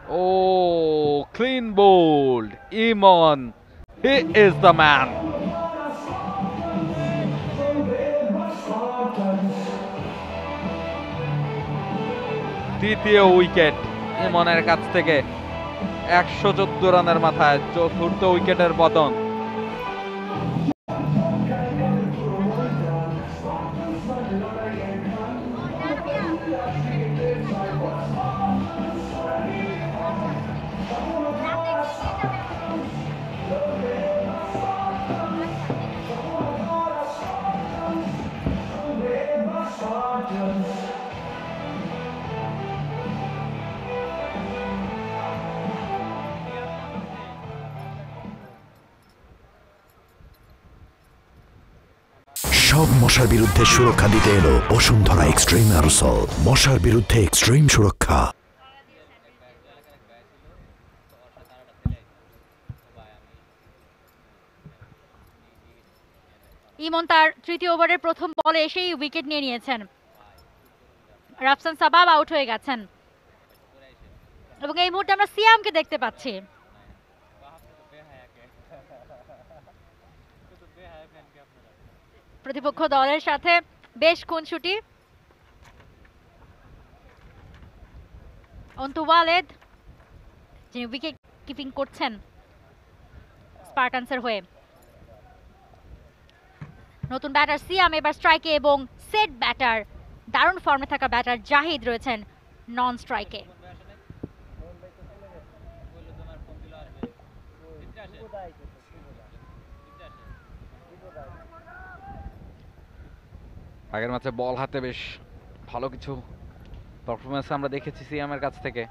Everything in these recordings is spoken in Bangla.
Oh, clean bowled. Iman, he is the man. তৃতীয় উইকেট ইমনের কাছ থেকে 114 রানের মাথায় চতুর্থ উইকেটের পতন। সব মশার বিরুদ্ধে সুরক্ষা দিতে এলো বসুন্ধরা এক্সট্রিম অ্যারোসল, মশার বিরুদ্ধে এক্সট্রিম সুরক্ষা। ইমন তার তৃতীয় ওভারের প্রথম বলে এসেই উইকেট নিয়ে নিয়েছেন। রাফসান সাবাব আউট হয়ে গেছেন এবং এই মুহূর্তে আমরা সিয়ামকে দেখতে পাচ্ছি। প্রতিপক্ষ দলের সাথে বেশ খুনসুটি। অন্তু ওয়ালেদ যিনি উইকেট কিপিং করছেন স্পার্টানসের হয়ে। নতুন ব্যাটার সিয়াম এবার স্ট্রাইকে এবং সেট ব্যাটার দারুণ ফর্মে থাকা ব্যাটার জাহিদ রয়েছেন নন স্ট্রাইকে। আগের ম্যাচে বল হাতে বেশ ভালো কিছু পারফরমেন্স আমরা দেখেছি সিয়ামের কাছ থেকে,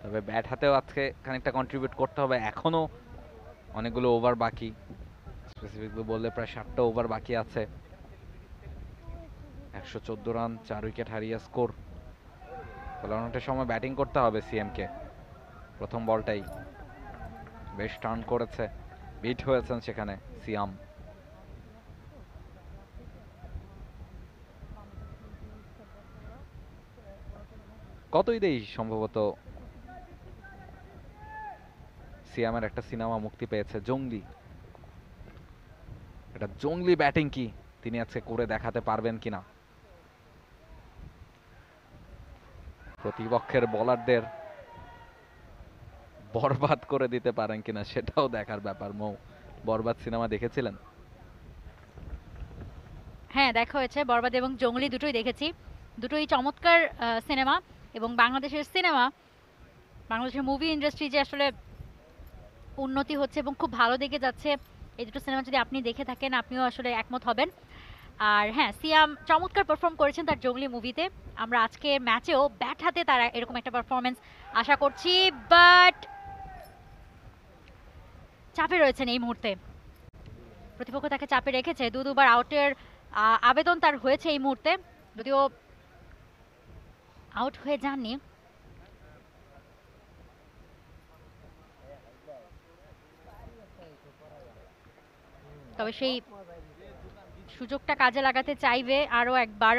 তবে ব্যাট হাতেও আজকে খানিকটা কন্ট্রিবিউট করতে হবে। এখনো অনেকগুলো ওভার বাকি, স্পেসিফিকলি বললে প্রায় 7টা ওভার বাকি আছে। 114 রান, 4 উইকেট হারিয়ে স্কোর। তাহলে অনেকটা সময় ব্যাটিং করতে হবে সিএমকে। প্রথম বলটাই বেশ টার্ন করেছে, বিট হয়েছেন সেখানে সিয়াম। কত ঈদেই সম্ভবত সিয়ামের একটা সিনেমা মুক্তি পেয়েছে, জঙ্গলি। এটা জঙ্গলি ব্যাটিং কি তিনি আজকে করে দেখাতে পারবেন কিনা, প্রতিপক্ষের বোলারদের বরবাদ করে দিতে পারেন কিনা সেটাও দেখার ব্যাপার। মৌ, বরবাদ সিনেমা দেখেছিলেন? হ্যাঁ, দেখা হয়েছে। বরবাদ এবং জঙ্গলি দুটোই দেখেছি, দুটোই চমৎকার সিনেমা। এবং বাংলাদেশের সিনেমা, বাংলাদেশের মুভি ইন্ডাস্ট্রি যে আসলে উন্নতি হচ্ছে এবং খুব ভালো দিকে যাচ্ছে, এই দুটো সিনেমা যদি আপনি দেখে থাকেন আপনিও আসলে একমত হবেন। আর হ্যাঁ, সিয়াম চমৎকার পারফর্ম করেছেন তার জঙ্গলি মুভিতে। আমরা আজকে ম্যাচেও ব্যাট হাতে তারা এরকম একটা পারফরমেন্স আশা করছি, বাট চাপে রয়েছেন এই মুহূর্তে। প্রতিপক্ষ তাকে চাপে রেখেছে, দুবার আউটের আবেদন তার হয়েছে এই মুহূর্তে, যদিও আউট হয়ে যাননি। তবে সেই সুযোগটা কাজে লাগাতে চাইবে আরো একবার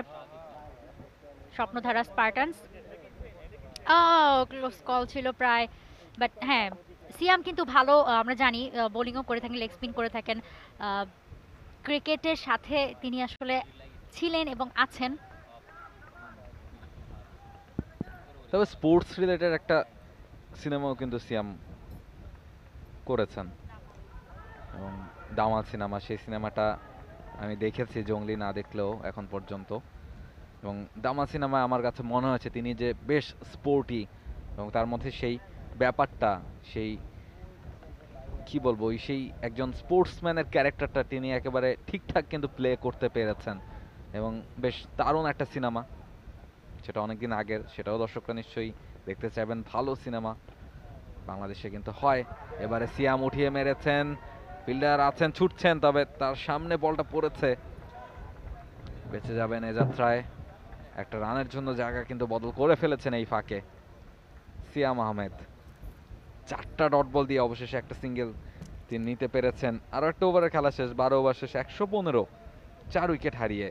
স্বপ্নধারা স্পার্টানস। ক্লোজ কল ছিল প্রায়, বাট হ্যাঁ, সিয়াম কিন্তু ভালো, আমরা জানি বোলিংও করে থাকেন, লেগ স্পিন করে থাকেন। ক্রিকেটের সাথে তিনি আসলে ছিলেন এবং আছেন। তবে স্পোর্টস রিলেটেড একটা সিনেমাও কিন্তু সিয়াম করেছেন, এবং দামাল সিনেমা, সেই সিনেমাটা আমি দেখেছি, জঙ্গলি না দেখলেও এখন পর্যন্ত। এবং দামাল সিনেমায় আমার কাছে মনে হয়েছে তিনি যে বেশ স্পোর্টি, এবং তার মধ্যে সেই ব্যাপারটা, সেই কি বলবো, সেই একজন স্পোর্টসম্যানের ক্যারেক্টারটা তিনি একেবারে ঠিকঠাক কিন্তু প্লে করতে পেরেছেন। এবং বেশ দারুণ একটা সিনেমা, সেটা অনেকদিন আগের, সেটাও দর্শকরা নিশ্চয়ই দেখতে চাইবেন। ভালো সিনেমা বাংলাদেশে কিন্তু হয়। এবারে সিয়াম উঠিয়ে মেরেছেন, ফিল্ডার আছেন, ছুটছেন, তবে তার সামনে বলটা পড়েছে। বেঁচে যাবেন এ যাত্রায়, একটা রানের জন্য জায়গা কিন্তু বদল করে ফেলেছেন এই ফাঁকে সিয়াম আহমেদ। 4টা ডট বল দিয়ে অবশেষে একটা সিঙ্গেল তিনি নিতে পেরেছেন। আরো একটা ওভারের খেলা শেষ, 12 ওভার শেষ, 115, 4 উইকেট হারিয়ে।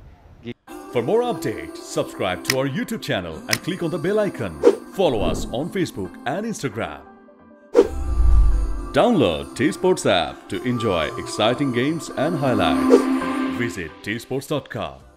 For more updates, subscribe to our YouTube channel and click on the bell icon. Follow us on Facebook and Instagram. Download T Sports app to enjoy exciting games and highlights. Visit tsports.com.